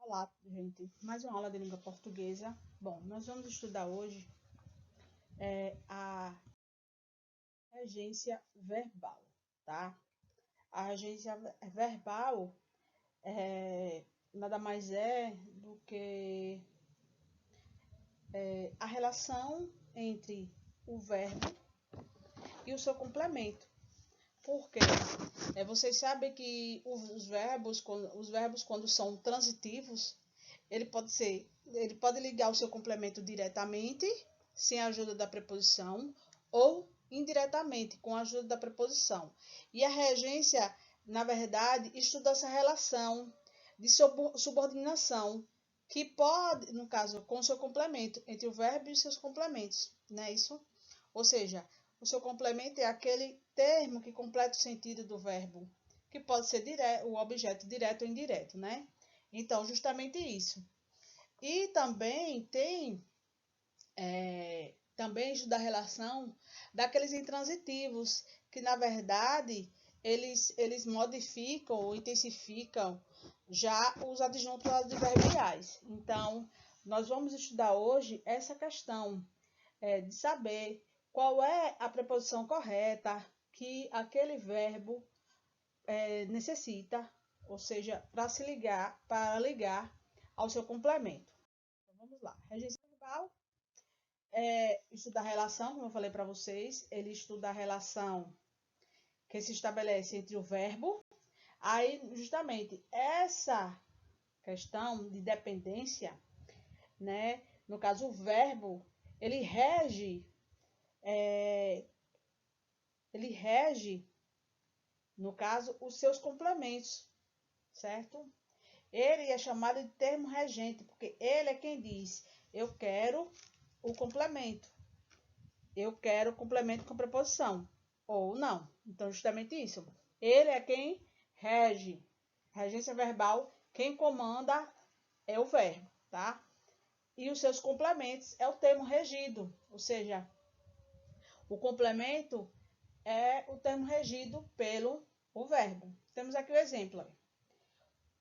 Olá, gente. Mais uma aula de língua portuguesa. Bom, nós vamos estudar hoje a regência verbal, tá? A regência verbal nada mais é do que a relação entre o verbo e o seu complemento. Por quê? Vocês sabem que os verbos, quando são transitivos, ele pode ligar o seu complemento diretamente, sem a ajuda da preposição, ou indiretamente, com a ajuda da preposição. E a regência, na verdade, estuda essa relação de subordinação, que pode, no caso, com o seu complemento, entre o verbo e os seus complementos, não é isso? Ou seja, o seu complemento é aquele termo que completa o sentido do verbo, que pode ser o objeto direto ou indireto, né? Então, justamente isso. E também tem também estuda a relação daqueles intransitivos, que na verdade eles modificam ou intensificam já os adjuntos adverbiais. Então, nós vamos estudar hoje essa questão de saber qual é a preposição correta que aquele verbo necessita, ou seja, para ligar ao seu complemento. Então, vamos lá. Regência verbal estuda a relação, como eu falei para vocês, ele estuda a relação que se estabelece entre o verbo. Aí, justamente, essa questão de dependência, né? No caso, o verbo, ele rege, no caso, os seus complementos, certo? Ele é chamado de termo regente, porque ele é quem diz, eu quero o complemento. Eu quero o complemento com preposição, ou não. Então, justamente isso. Ele é quem rege. Regência verbal, quem comanda é o verbo, tá? E os seus complementos é o termo regido, ou seja, o complemento é o termo regido pelo o verbo. Temos aqui o exemplo.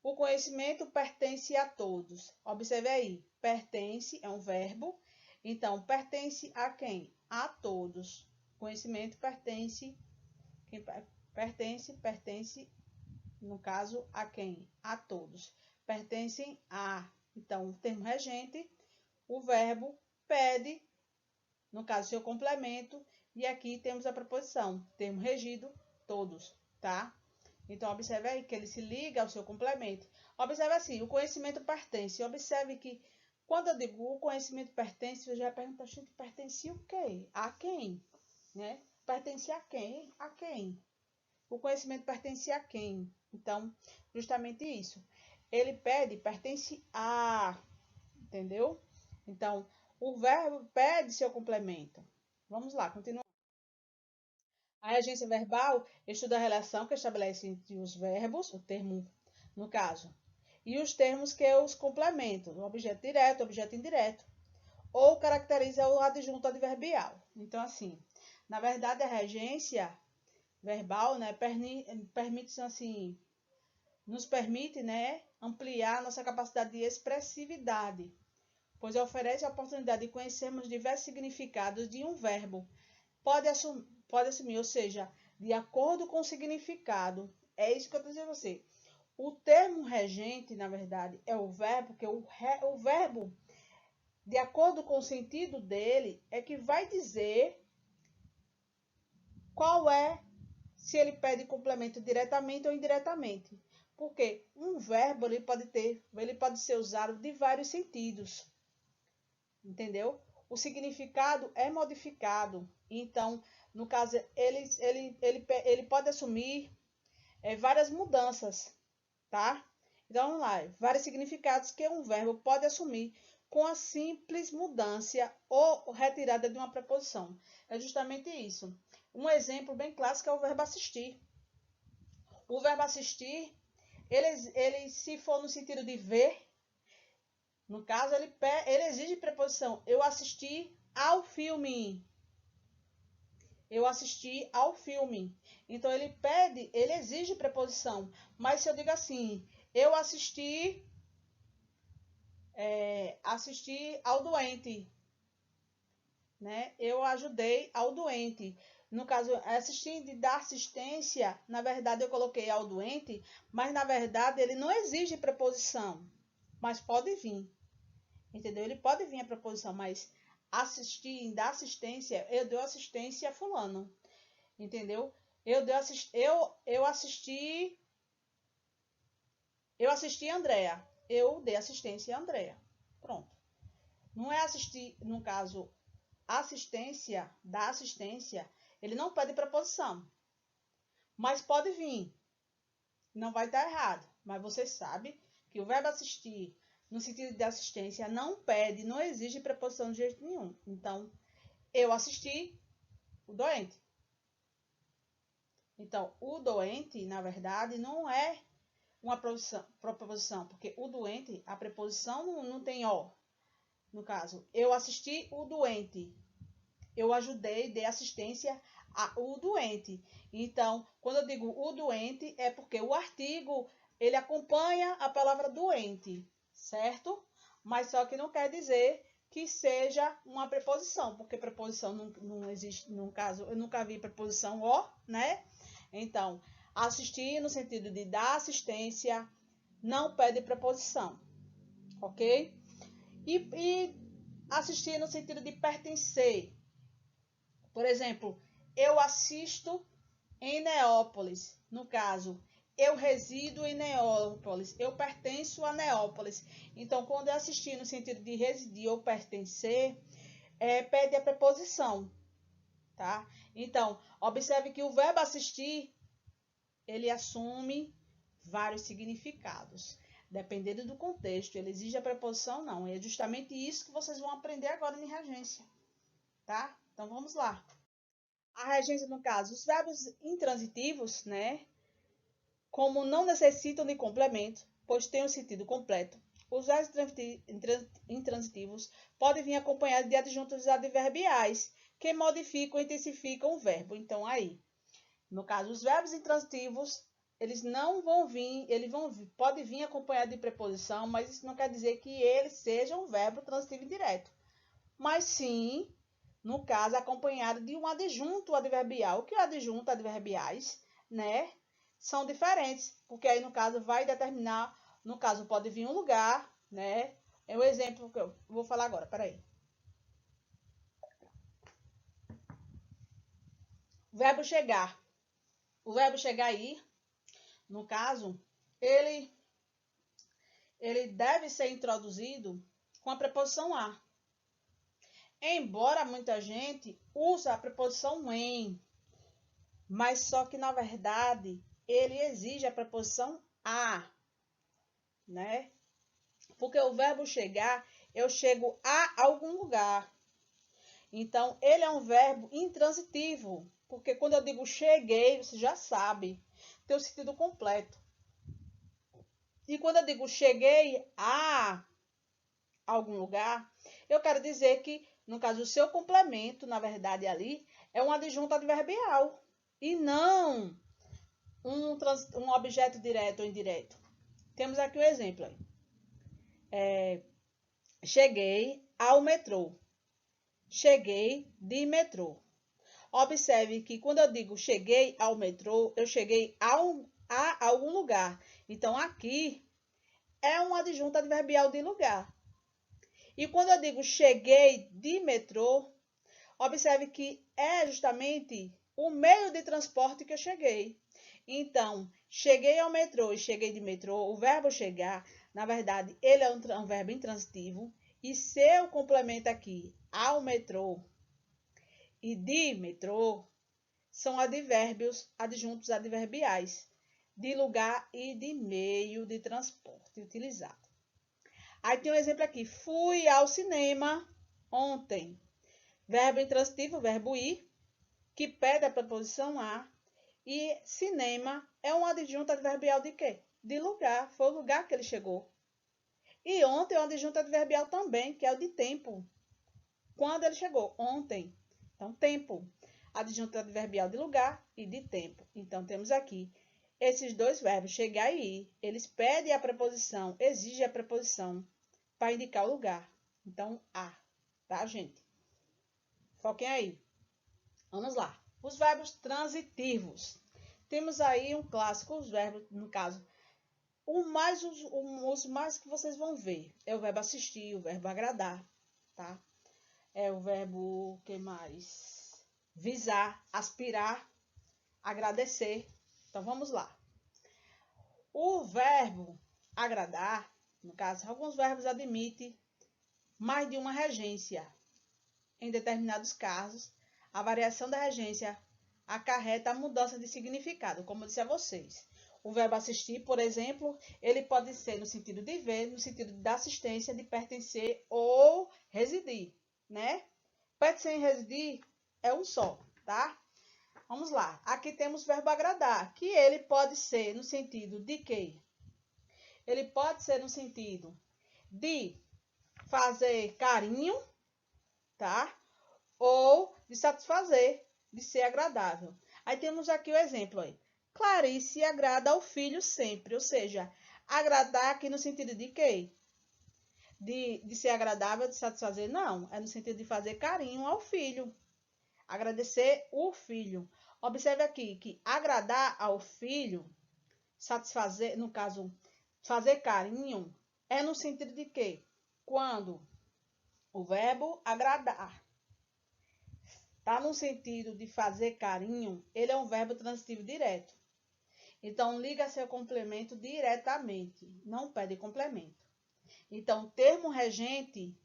O conhecimento pertence a todos. Observe aí, pertence é um verbo. Então, pertence a quem? A todos. Conhecimento pertence, no caso, a quem? A todos. Pertencem a. Então, o termo regente, o verbo pede, no caso, seu complemento, e aqui temos a preposição, termo regido, todos, tá? Então, observe aí que ele se liga ao seu complemento. Observe assim, o conhecimento pertence. Observe que quando eu digo o conhecimento pertence, você já pergunta, gente, pertence o quê? A quem? Né? Pertence a quem? A quem? O conhecimento pertence a quem? Então, justamente isso. Ele pede, pertence a, entendeu? Então, o verbo pede seu complemento. Vamos lá, continua. A regência verbal estuda a relação que estabelece entre os verbos, o termo, no caso, e os termos que os complementam, o objeto direto, o objeto indireto, ou caracteriza o adjunto adverbial. Então, assim, na verdade, a regência verbal, né, permite, assim, nos permite, né, ampliar nossa capacidade de expressividade, pois oferece a oportunidade de conhecermos diversos significados de um verbo. Pode assumir, ou seja, de acordo com o significado. É isso que eu estou dizendo a você. O termo regente, na verdade, é o verbo, porque o verbo, de acordo com o sentido dele, é que vai dizer qual é, se ele pede complemento diretamente ou indiretamente. Porque um verbo ele pode ser usado de vários sentidos. Entendeu? O significado é modificado. Então, no caso, ele pode assumir várias mudanças, tá? Então, vamos lá. Vários significados que um verbo pode assumir com a simples mudança ou retirada de uma preposição. É justamente isso. Um exemplo bem clássico é o verbo assistir. O verbo assistir, ele se for no sentido de ver, no caso, ele exige preposição. Eu assisti ao filme. Eu assisti ao filme. Então, ele exige preposição. Mas se eu digo assim, eu assisti assistir ao doente, né? Eu ajudei ao doente. No caso, assistir de dar assistência, na verdade eu coloquei ao doente, mas na verdade ele não exige preposição, mas pode vir, entendeu? Ele pode vir a preposição, mas assistir, dar assistência, eu dei assistência a fulano, entendeu? Eu assisti a Andréa, eu dei assistência a Andréa, pronto. Não é assistir, no caso, assistência, da assistência, ele não pede preposição, mas pode vir, não vai estar errado, mas você sabe que o verbo assistir, no sentido de assistência, não pede, não exige preposição de jeito nenhum. Então, eu assisti o doente. Então, o doente, na verdade, não é uma preposição, porque o doente, a preposição não tem ó. No caso, eu assisti o doente. Eu ajudei, dei assistência ao doente. Então, quando eu digo o doente, é porque o artigo, ele acompanha a palavra doente, certo? Mas só que não quer dizer que seja uma preposição, porque preposição não existe, no caso, eu nunca vi preposição o, né? Então, assistir no sentido de dar assistência não pede preposição, ok? E assistir no sentido de pertencer. Por exemplo, eu assisto em Neópolis. No caso, eu resido em Neópolis. Eu pertenço a Neópolis. Então, quando eu assistir no sentido de residir ou pertencer, pede a preposição, tá? Então, observe que o verbo assistir, ele assume vários significados. Dependendo do contexto, ele exige a preposição ou não. E é justamente isso que vocês vão aprender agora em regência, tá? Então, vamos lá. A regência, no caso, os verbos intransitivos, né? Como não necessitam de complemento, pois têm um sentido completo, os verbos intransitivos podem vir acompanhados de adjuntos adverbiais, que modificam ou intensificam o verbo. Então, aí, no caso, os verbos intransitivos, eles não vão vir, pode vir acompanhado de preposição, mas isso não quer dizer que eles sejam um verbo transitivo indireto. Mas sim, no caso, acompanhado de um adjunto adverbial. O que é adjunto adverbiais, né? São diferentes, porque aí no caso vai determinar, no caso pode vir um lugar, né? É o exemplo que eu vou falar agora, peraí. Verbo chegar. O verbo chegar aí, no caso, ele deve ser introduzido com a preposição a. Embora muita gente use a preposição em, mas só que na verdade ele exige a preposição a, né? Porque o verbo chegar, eu chego a algum lugar. Então, ele é um verbo intransitivo, porque quando eu digo cheguei, você já sabe, tem o sentido completo. E quando eu digo cheguei a algum lugar, eu quero dizer que, no caso, o seu complemento, na verdade, ali, é um adjunto adverbial, e não um objeto direto ou indireto. Temos aqui o exemplo. Cheguei ao metrô. Cheguei de metrô. Observe que quando eu digo cheguei ao metrô, eu cheguei a algum lugar. Então, aqui é um adjunto adverbial de lugar. E quando eu digo cheguei de metrô, observe que é justamente o meio de transporte que eu cheguei. Então, cheguei ao metrô e cheguei de metrô, o verbo chegar, na verdade, ele é um verbo intransitivo. E seu complemento aqui, ao metrô e de metrô, são advérbios, adjuntos adverbiais, de lugar e de meio de transporte utilizado. Aí tem um exemplo aqui, fui ao cinema ontem. Verbo intransitivo, verbo ir, que pede a preposição a, e cinema é um adjunto adverbial de quê? De lugar, foi o lugar que ele chegou. E ontem é um adjunto adverbial também, que é o de tempo. Quando ele chegou? Ontem. Então, tempo. Adjunto adverbial de lugar e de tempo. Então, temos aqui esses dois verbos, chegar e ir. Eles pedem a preposição, exigem a preposição para indicar o lugar. Então, a, tá, gente? Foquem aí. Vamos lá. Os verbos transitivos. Temos aí um clássico, os verbos, no caso, os mais que vocês vão ver é o verbo assistir, o verbo agradar, tá? É o verbo, que mais? Visar, aspirar, agradecer. Então, vamos lá. O verbo agradar, no caso, alguns verbos admitem mais de uma regência. Em determinados casos, a variação da regência acarreta a mudança de significado, como eu disse a vocês. O verbo assistir, por exemplo, ele pode ser no sentido de ver, no sentido da assistência, de pertencer ou residir, né? Pertencer e residir é um só, tá? Vamos lá. Aqui temos o verbo agradar, que ele pode ser no sentido de quê? Ele pode ser no sentido de fazer carinho, tá? Ou de satisfazer, de ser agradável. Aí temos aqui o exemplo aí. Clarice agrada ao filho sempre, ou seja, agradar aqui no sentido de quê? De ser agradável, de satisfazer? Não, é no sentido de fazer carinho ao filho. Agradecer o filho. Observe aqui que agradar ao filho, satisfazer, no caso, fazer carinho, é no sentido de quê? Quando o verbo agradar está no sentido de fazer carinho, ele é um verbo transitivo direto. Então, liga seu complemento diretamente, não pede complemento. Então, termo regente,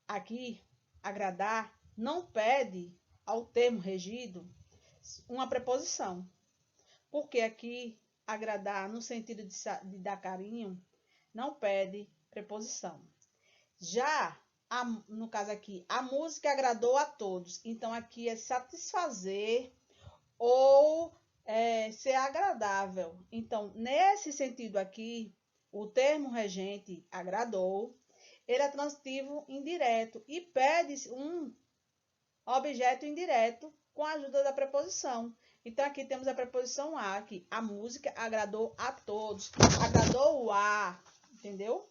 aqui, agradar, não pede ao termo regido uma preposição. Porque aqui, agradar, no sentido de dar carinho, não pede preposição. Já, no caso aqui, a música agradou a todos. Então, aqui é satisfazer ou ser agradável. Então, nesse sentido aqui, o termo regente agradou, ele é transitivo indireto e pede um objeto indireto com a ajuda da preposição. Então, aqui temos a preposição a, que a música agradou a todos. Agradou a, entendeu?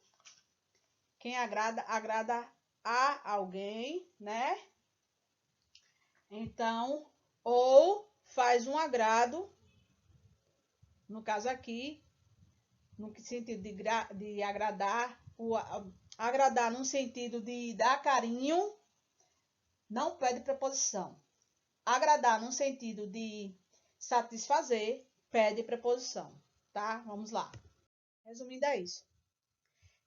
Quem agrada, agrada a alguém, né? Então, ou faz um agrado, no caso aqui, no sentido de agradar, agradar no sentido de dar carinho, não pede preposição. Agradar no sentido de satisfazer, pede preposição, tá? Vamos lá. Resumindo é isso.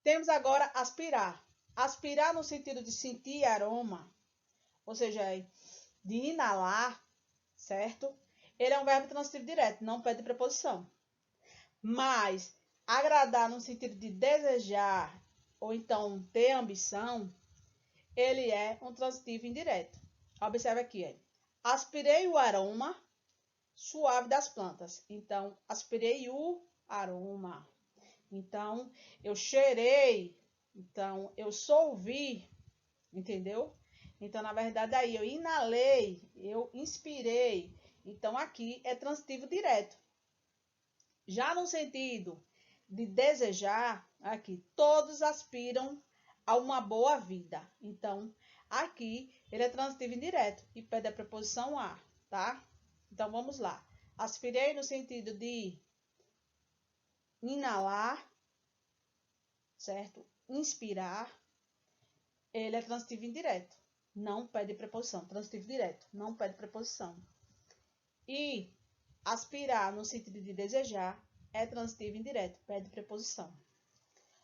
Temos agora aspirar. Aspirar no sentido de sentir aroma, ou seja, de inalar, certo? Ele é um verbo transitivo direto, não pede preposição. Mas agradar no sentido de desejar ou então ter ambição, ele é um transitivo indireto. Observe aqui, aspirei o aroma suave das plantas. Então, aspirei o aroma. Então, eu cheirei. Então, eu solvi. Entendeu? Então, na verdade, aí eu inalei, eu inspirei. Então, aqui é transitivo direto. Já no sentido de desejar, aqui, todos aspiram a uma boa vida. Então, aqui, ele é transitivo indireto e pede a preposição a, tá? Então, vamos lá. Aspirei no sentido de inalar, certo? Inspirar. Ele é transitivo indireto. Não pede preposição. Transitivo direto. Não pede preposição. E aspirar no sentido de desejar é transitivo indireto. Pede preposição.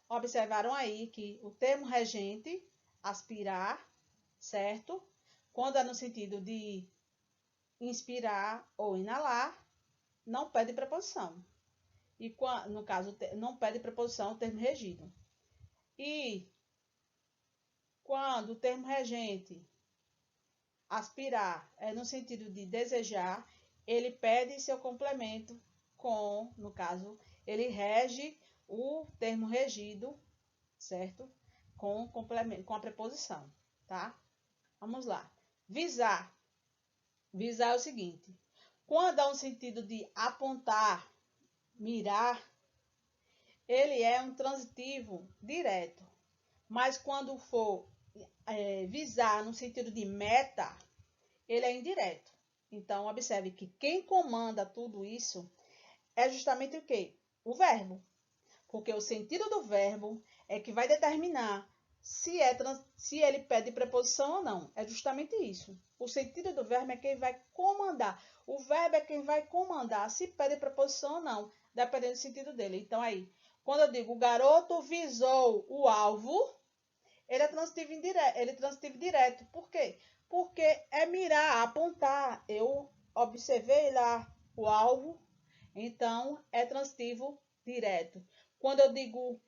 Observaram aí que o termo regente, aspirar, certo? Quando é no sentido de inspirar ou inalar, não pede preposição. E no caso, não pede preposição o termo regido. E quando o termo regente, aspirar, é no sentido de desejar, ele pede seu complemento com, no caso, ele rege o termo regido, certo? Com complemento, com a preposição, tá? Vamos lá. Visar. Visar é o seguinte: quando há um sentido de apontar, mirar, ele é um transitivo direto. Mas quando for visar no sentido de meta, ele é indireto. Então, observe que quem comanda tudo isso é justamente o quê? O verbo. Porque o sentido do verbo é que vai determinar se ele pede preposição ou não. É justamente isso. O sentido do verbo é quem vai comandar. O verbo é quem vai comandar se pede preposição ou não, dependendo do sentido dele. Então, aí, quando eu digo o garoto visou o alvo, ele é transitivo indireto, ele é transitivo direto. Por quê? Porque é mirar, apontar. Eu observei lá o alvo, então é transitivo direto. Quando eu digo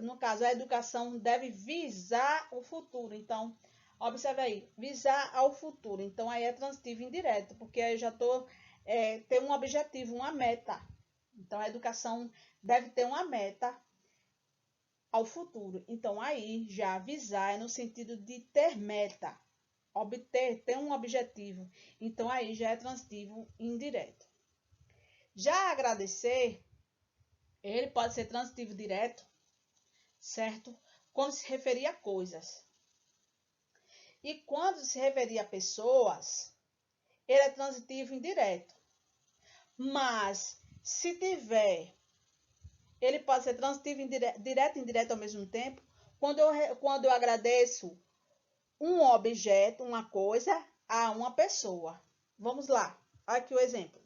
no caso, a educação deve visar o futuro. Então, observe aí, visar ao futuro. Então, aí é transitivo indireto, porque aí eu já estou tem um objetivo, uma meta. Então, a educação deve ter uma meta ao futuro. Então, aí já visar é no sentido de ter meta, obter, ter um objetivo. Então, aí já é transitivo indireto. Já agradecer, ele pode ser transitivo direto, certo? Quando se referir a coisas. E quando se referir a pessoas, ele é transitivo indireto. Mas, se tiver, ele pode ser transitivo direto e indireto ao mesmo tempo. Quando eu agradeço um objeto, uma coisa, a uma pessoa. Vamos lá. Aqui o exemplo.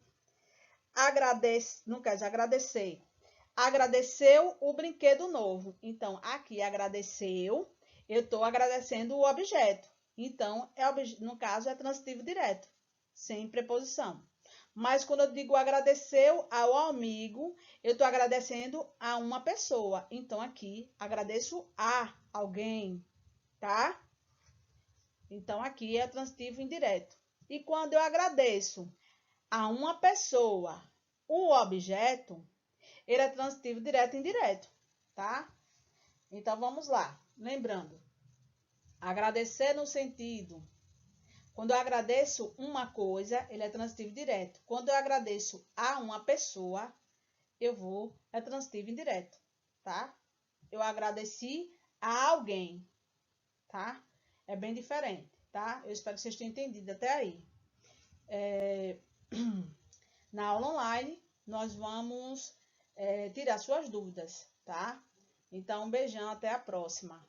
Agradece, no caso, agradecer. Agradeceu o brinquedo novo. Então, aqui agradeceu, eu estou agradecendo o objeto. Então, no caso, é transitivo direto, sem preposição. Mas quando eu digo agradeceu ao amigo, eu estou agradecendo a uma pessoa. Então, aqui, agradeço a alguém, tá? Então, aqui é transitivo indireto. E quando eu agradeço a uma pessoa o objeto, ele é transitivo direto e indireto, tá? Então, vamos lá. Lembrando, agradecer no sentido... Quando eu agradeço uma coisa, ele é transitivo direto. Quando eu agradeço a uma pessoa, é transitivo indireto, tá? Eu agradeci a alguém, tá? É bem diferente, tá? Eu espero que vocês tenham entendido até aí. Na aula online, nós vamos tirar suas dúvidas, tá? Então, um beijão, até a próxima.